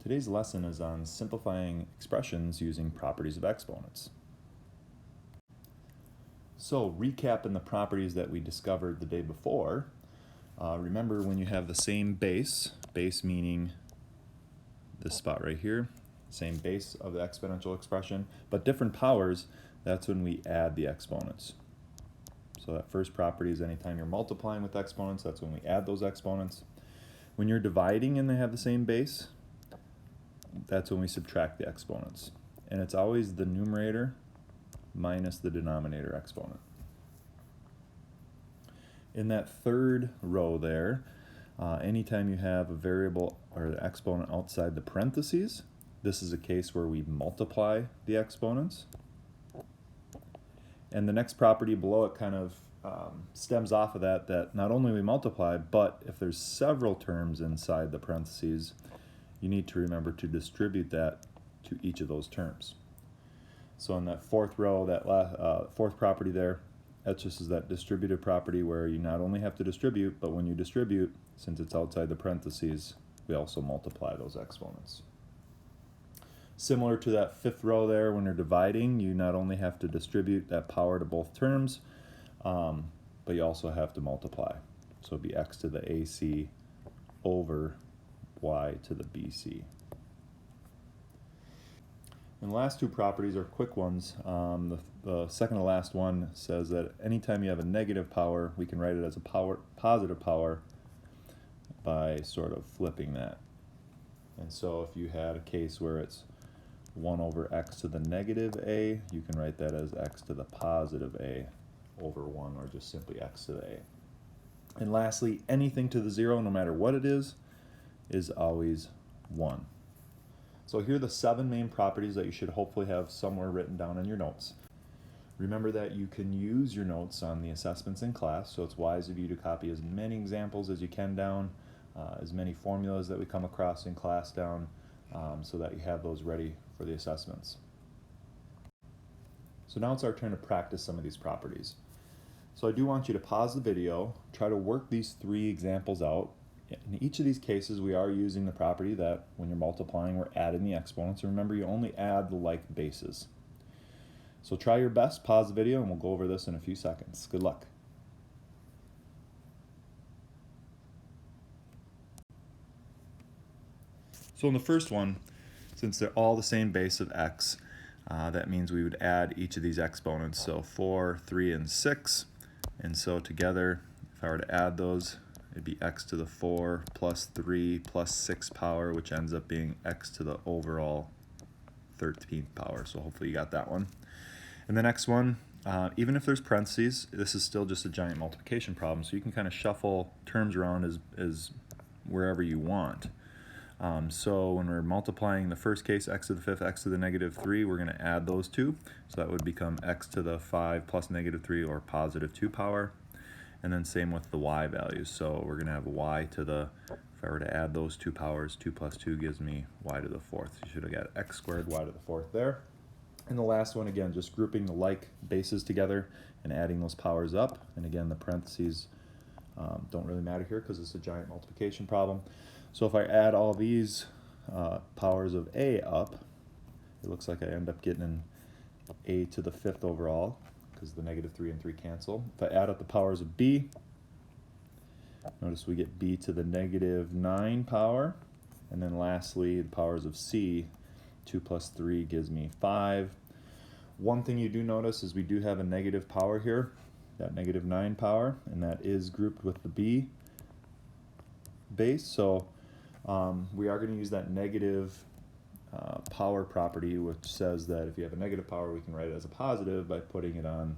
Today's lesson is on simplifying expressions using properties of exponents. So, recapping the properties that we discovered the day before, remember when you have the same base meaning this spot right here, same base of the exponential expression, but different powers, that's when we add the exponents. So that first property is anytime you're multiplying with exponents, that's when we add those exponents. When you're dividing and they have the same base, that's when we subtract the exponents. And it's always the numerator minus the denominator exponent. In that third row there, anytime you have a variable or the exponent outside the parentheses, this is a case where we multiply the exponents. And the next property below it kind of stems off of that not only we multiply, but if there's several terms inside the parentheses, you need to remember to distribute that to each of those terms. So in that fourth row, that fourth property there, that just is that distributive property where you not only have to distribute, but when you distribute, since it's outside the parentheses, we also multiply those exponents. Similar to that fifth row there, when you're dividing, you not only have to distribute that power to both terms, but you also have to multiply. So it'd be x to the AC over y to the BC. And the last two properties are quick ones. The second to last one says that anytime you have a negative power, we can write it as a positive power by sort of flipping that. And so if you had a case where it's 1 over x to the negative a, you can write that as x to the positive a over 1, or just simply x to the a. And lastly, anything to the 0, no matter what it is always 1. So here are the 7 main properties that you should hopefully have somewhere written down in your notes. Remember that you can use your notes on the assessments in class, so it's wise of you to copy as many examples as you can down, as many formulas that we come across in class down, so that you have those ready for the assessments. So now it's our turn to practice some of these properties. So I do want you to pause the video, try to work these 3 examples out. In each of these cases, we are using the property that when you're multiplying, we're adding the exponents. And remember, you only add the like bases. So try your best, pause the video, and we'll go over this in a few seconds. Good luck. So in the first one, since they're all the same base of x, that means we would add each of these exponents. So 4, 3, and 6. And so together, if I were to add those, it'd be x to the 4 plus 3 plus 6 power, which ends up being x to the overall 13th power. So hopefully you got that one. And the next one, even if there's parentheses, this is still just a giant multiplication problem. So you can kind of shuffle terms around as wherever you want. So when we're multiplying the first case, x to the 5th, x to the negative 3, we're going to add those two. So that would become x to the 5 plus negative 3, or positive 2 power. And then same with the y values. So we're going to have y to the, if I were to add those 2 powers, 2 plus 2 gives me y to the 4th. You should have got x squared y to the 4th there. And the last one, again, just grouping the like bases together and adding those powers up. And again, the parentheses don't really matter here because it's a giant multiplication problem. So if I add all these powers of a up, it looks like I end up getting an a to the 5th overall, because the negative 3 and 3 cancel. If I add up the powers of b, notice we get b to the negative 9 power. And then lastly, the powers of c, 2 plus 3 gives me 5. One thing you do notice is we do have a negative power here, that negative 9 power, and that is grouped with the b base. So we are going to use that negative power property, which says that if you have a negative power, we can write it as a positive by putting it on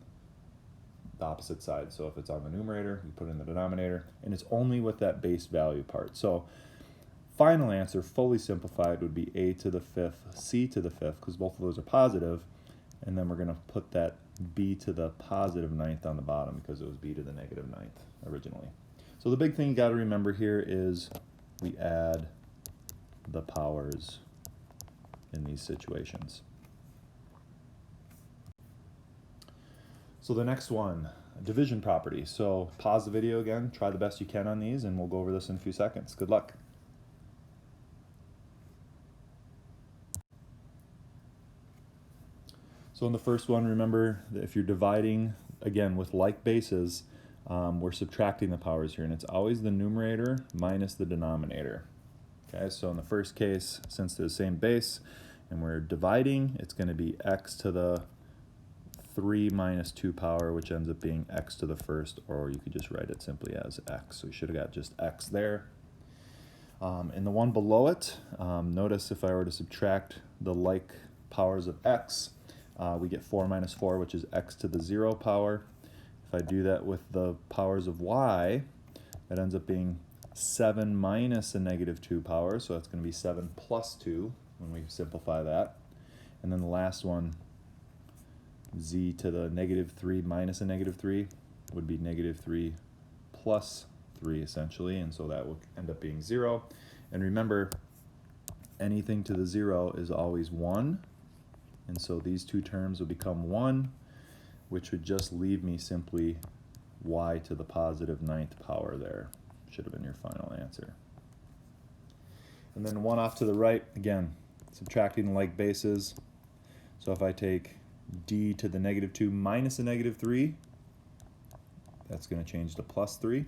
the opposite side. So if it's on the numerator, we put it in the denominator, and it's only with that base value part. So final answer, fully simplified, would be a to the 5th, c to the 5th, because both of those are positive, and then we're going to put that b to the positive 9th on the bottom because it was b to the negative 9th originally. So the big thing you got to remember here is we add the powers in these situations. So the next one, division property. So pause the video again, try the best you can on these, and we'll go over this in a few seconds. Good luck. So in the first one, remember that if you're dividing, again, with like bases, we're subtracting the powers here, and it's always the numerator minus the denominator. Okay, so in the first case, since they're the same base, and we're dividing, it's going to be x to the 3 minus 2 power, which ends up being x to the first, or you could just write it simply as x. So we should have got just x there. In the one below it, notice if I were to subtract the like powers of x, we get 4 minus 4, which is x to the 0 power. If I do that with the powers of y, that ends up being 7 minus a negative 2 power, so that's going to be 7 plus 2 when we simplify that. And then the last one, z to the negative 3 minus a negative 3 would be negative 3 plus 3 essentially, and so that will end up being 0. And remember, anything to the 0 is always 1, and so these two terms will become 1, which would just leave me simply y to the positive 9th power there. Should have been your final answer. And then one off to the right, again, subtracting like bases. So if I take d to the negative 2 minus a negative 3, that's going to change to plus 3.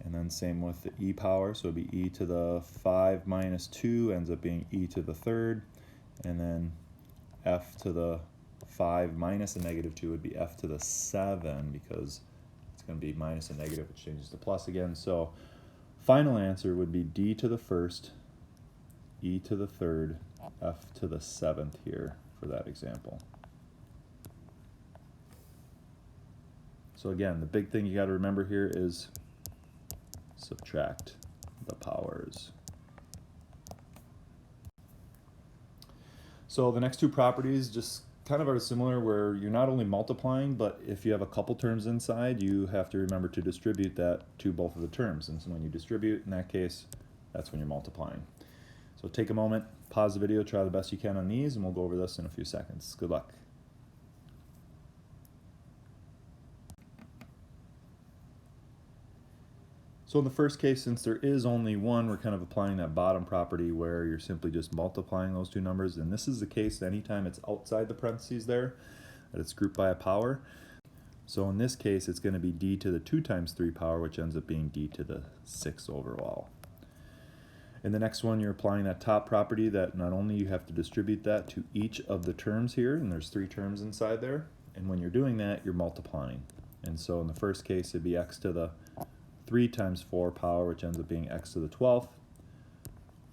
And then same with the e power, so it'd be e to the 5 minus 2 ends up being e to the third, and then f to the 5 minus a negative 2 would be f to the 7, because it's going to be minus a negative, which changes to plus again. So final answer would be d to the first, e to the third, f to the 7th here for that example. So again, the big thing you got to remember here is subtract the powers. So the next two properties just kind of are similar, where you're not only multiplying, but if you have a couple terms inside, you have to remember to distribute that to both of the terms. And so when you distribute, in that case, that's when you're multiplying. So take a moment, pause the video, try the best you can on these, and we'll go over this in a few seconds. Good luck. So in the first case, since there is only one, we're kind of applying that bottom property where you're simply just multiplying those two numbers. And this is the case anytime it's outside the parentheses there, that it's grouped by a power. So in this case, it's going to be d to the 2 times 3 power, which ends up being d to the 6 overall. In the next one, you're applying that top property that not only you have to distribute that to each of the terms here, and there's 3 terms inside there, and when you're doing that, you're multiplying. And so in the first case, it'd be x to the 3 times 4 power, which ends up being x to the 12th,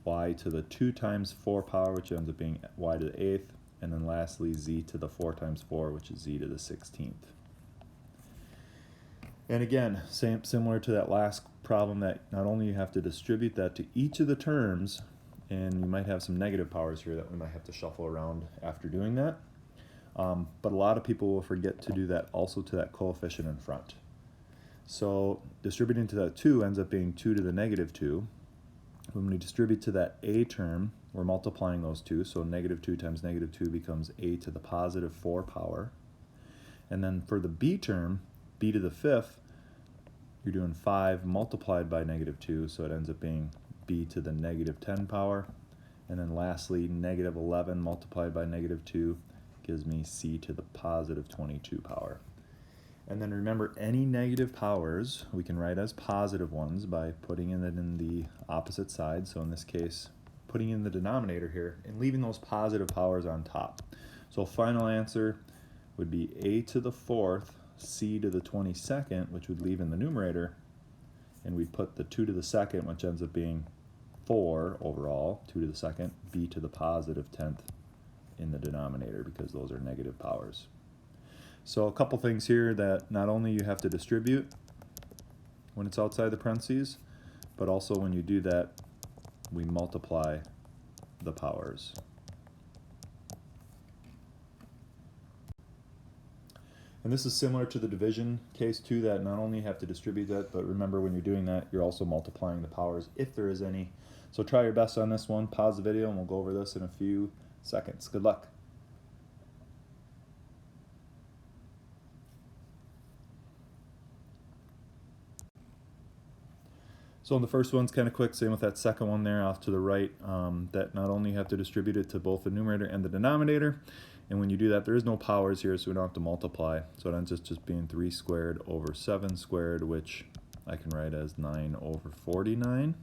y to the 2 times 4 power, which ends up being y to the 8th, and then lastly z to the 4 times 4, which is z to the 16th. And again, similar to that last problem, that not only you have to distribute that to each of the terms, and you might have some negative powers here that we might have to shuffle around after doing that, but a lot of people will forget to do that also to that coefficient in front. So distributing to that 2 ends up being 2 to the negative 2. When we distribute to that a term, we're multiplying those two, so negative 2 times negative 2 becomes a to the positive 4 power. And then for the b term, b to the 5th, you're doing 5 multiplied by negative 2, so it ends up being b to the negative 10 power. And then lastly, negative 11 multiplied by negative 2 gives me c to the positive 22 power. And then remember, any negative powers we can write as positive ones by putting it in the opposite side. So in this case, putting in the denominator here and leaving those positive powers on top. So final answer would be a to the 4th, c to the 22nd, which would leave in the numerator, and we put the 2 to the 2nd, which ends up being 4 overall, 2 to the 2nd, b to the positive 10th in the denominator, because those are negative powers. So a couple things here, that not only you have to distribute when it's outside the parentheses, but also when you do that, we multiply the powers. And this is similar to the division case too, that not only you have to distribute that, but remember when you're doing that, you're also multiplying the powers if there is any. So try your best on this one, pause the video, and we'll go over this in a few seconds. Good luck. So the first one's kind of quick, same with that second one there off to the right, that not only you have to distribute it to both the numerator and the denominator, And when you do that, there is no powers here, so we don't have to multiply. So it ends up just being 3 squared over 7 squared, which I can write as 9 over 49.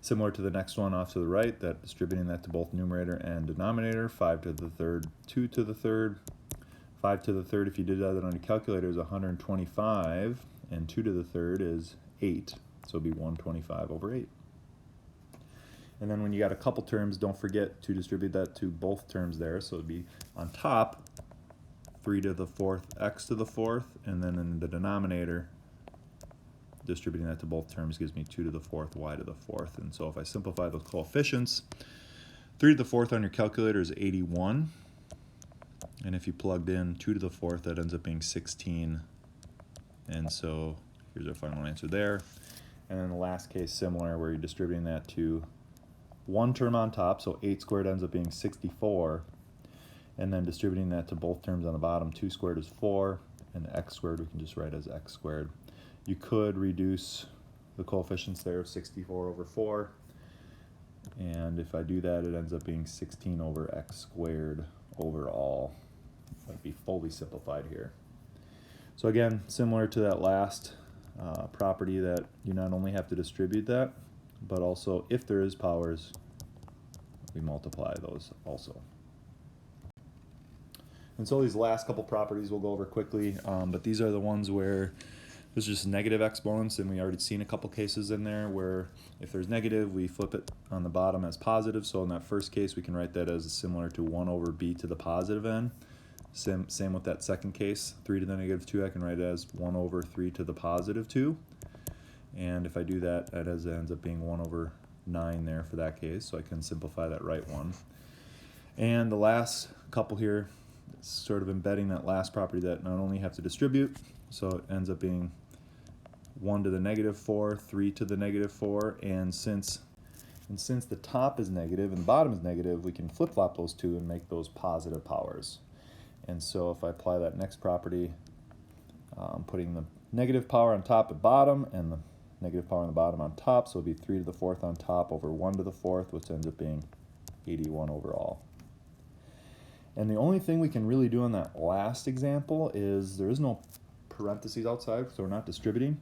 Similar to the next one off to the right, that distributing that to both numerator and denominator, 5 to the third, 2 to the third. 5 to the third, if you did that on your calculator, is 125, and 2 to the third is 8, so it'd be 125 over 8. And then when you got a couple terms, don't forget to distribute that to both terms there, so it'd be on top, 3 to the fourth, x to the fourth, and then in the denominator, distributing that to both terms gives me 2 to the fourth, y to the fourth. And so if I simplify those coefficients, 3 to the fourth on your calculator is 81. And if you plugged in 2 to the fourth, that ends up being 16. And so here's our final answer there. And then the last case, similar, where you're distributing that to one term on top, so 8 squared ends up being 64. And then distributing that to both terms on the bottom, 2 squared is 4, and x squared we can just write as x squared. You could reduce the coefficients there of 64 over 4, and if I do that, it ends up being 16 over x squared overall. That'd be fully simplified here. So again, similar to that last property, that you not only have to distribute that, but also if there is powers, we multiply those also. And so these last couple properties we'll go over quickly, but these are the ones where there's just negative exponents, and we already seen a couple cases in there where if there's negative, we flip it on the bottom as positive. So in that first case, we can write that as similar to 1 over b to the positive n. Same with that second case, 3 to the negative 2, I can write it as 1 over 3 to the positive 2. And if I do that, that ends up being 1 over 9 there for that case, so I can simplify that right one. And the last couple here, sort of embedding that last property that not only have to distribute, so it ends up being 1 to the negative 4, 3 to the negative 4, and since the top is negative and the bottom is negative, we can flip-flop those two and make those positive powers. And so if I apply that next property, putting the negative power on top and bottom, and the negative power on the bottom on top, so it'll be 3 to the fourth on top over 1 to the fourth, which ends up being 81 overall. And the only thing we can really do in that last example is there is no parentheses outside, so we're not distributing.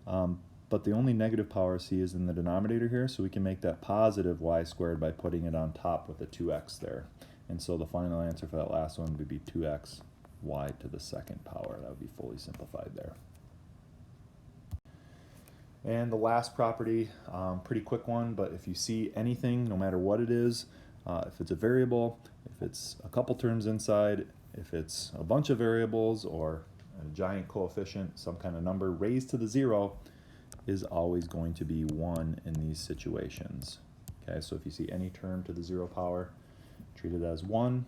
But the only negative power c is in the denominator here, so we can make that positive y squared by putting it on top with a 2x there. And so the final answer for that last one would be 2x y to the second power. That would be fully simplified there. And the last property, pretty quick one, but if you see anything, no matter what it is, if it's a variable, if it's a couple terms inside, if it's a bunch of variables, or a giant coefficient, some kind of number raised to the 0, is always going to be 1 in these situations. Okay, so if you see any term to the 0 power, treat it as 1.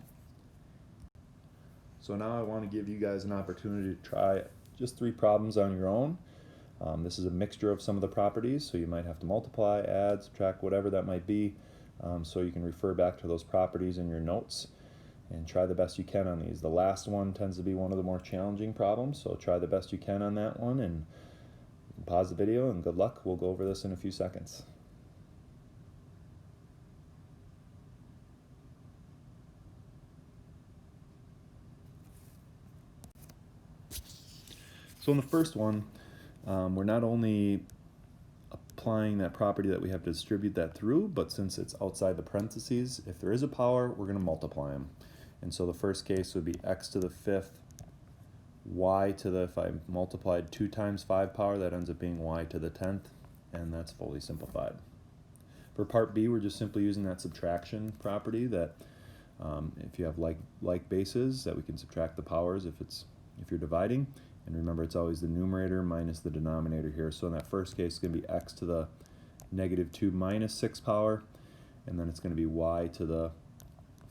So now I want to give you guys an opportunity to try just 3 problems on your own. This is a mixture of some of the properties, so you might have to multiply, add, subtract, whatever that might be, so you can refer back to those properties in your notes and try the best you can on these. The last one tends to be one of the more challenging problems, so try the best you can on that one, and pause the video and good luck. We'll go over this in a few seconds. So in the first one, we're not only applying that property that we have to distribute that through, but since it's outside the parentheses, if there is a power, we're going to multiply them. And so the first case would be x to the 5th, y to the, if I multiplied 2 times 5 power, that ends up being y to the 10th, and that's fully simplified. For part B, we're just simply using that subtraction property that if you have like bases, that we can subtract the powers if you're dividing. And remember, it's always the numerator minus the denominator here. So in that first case, it's going to be x to the negative 2 minus 6 power, and then it's going to be y to the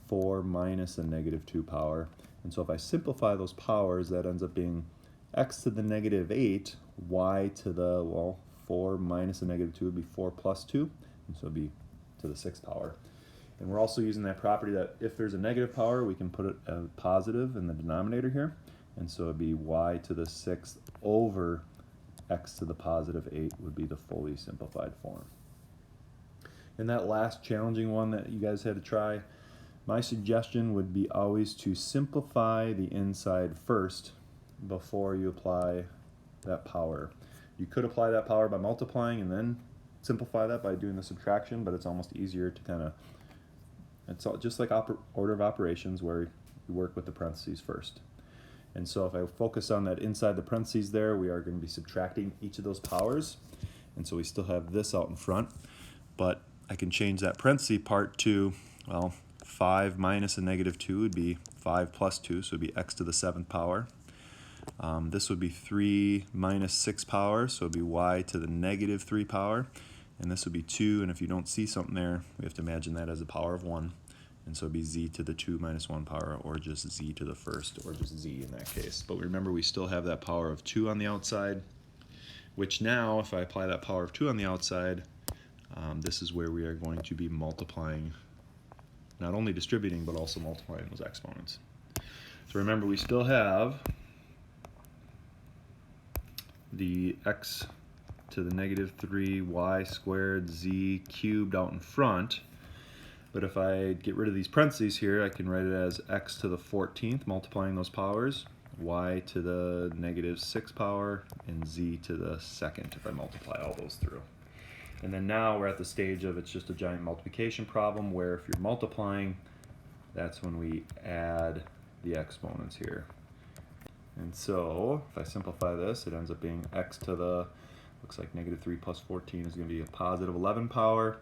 4 minus a negative 2 power. And so if I simplify those powers, that ends up being x to the negative 8, y to the, well, 4 minus a negative 2 would be 4 plus 2, and so it would be to the 6th power. And we're also using that property that if there's a negative power, we can put it as positive in the denominator here. And so it would be y to the 6th over x to the positive 8 would be the fully simplified form. And that last challenging one that you guys had to try, My suggestion would be always to simplify the inside first before you apply that power. You could apply that power by multiplying and then simplify that by doing the subtraction, but it's almost easier to kind of, it's just like order of operations where you work with the parentheses first. And so if I focus on that inside the parentheses there, we are going to be subtracting each of those powers. And so we still have this out in front, but I can change that parenthesis part to, well, 5 minus a negative 2 would be 5 plus 2, so it would be x to the 7th power. This would be 3 minus 6 power, so it would be y to the negative 3 power. And this would be 2, and if you don't see something there, we have to imagine that as a power of 1. And so it would be z to the 2 minus 1 power, or just z to the first, or just z in that case. But remember, we still have that power of 2 on the outside, which now, if I apply that power of 2 on the outside, this is where we are going to be multiplying, not only distributing, but also multiplying those exponents. So remember, we still have the x to the negative 3 y squared z cubed out in front. But if I get rid of these parentheses here, I can write it as x to the 14th, multiplying those powers, y to the negative 6 power, and z to the 2nd if I multiply all those through. And then now we're at the stage of it's just a giant multiplication problem where if you're multiplying, that's when we add the exponents here. And so if I simplify this, it ends up being x to the, looks like negative 3 plus 14 is going to be a positive 11 power.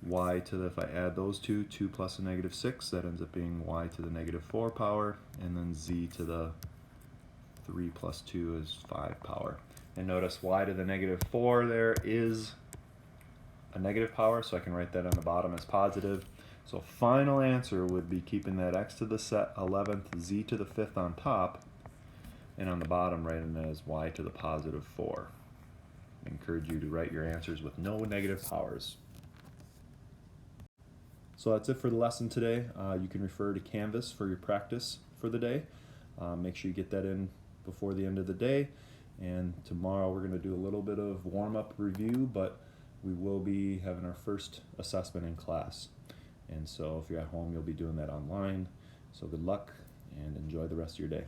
Y to the, if I add those two, 2 plus a negative 6, that ends up being y to the negative 4 power. And then z to the 3 plus 2 is 5 power. And notice y to the negative 4 there is a negative power, so I can write that on the bottom as positive. So final answer would be keeping that x to the 11th, z to the 5th on top, and on the bottom writing it as y to the positive 4. I encourage you to write your answers with no negative powers. So that's it for the lesson today. You can refer to Canvas for your practice for the day. Make sure you get that in before the end of the day. And tomorrow we're going to do a little bit of warm-up review, but we will be having our first assessment in class. And so if you're at home, you'll be doing that online. So good luck and enjoy the rest of your day.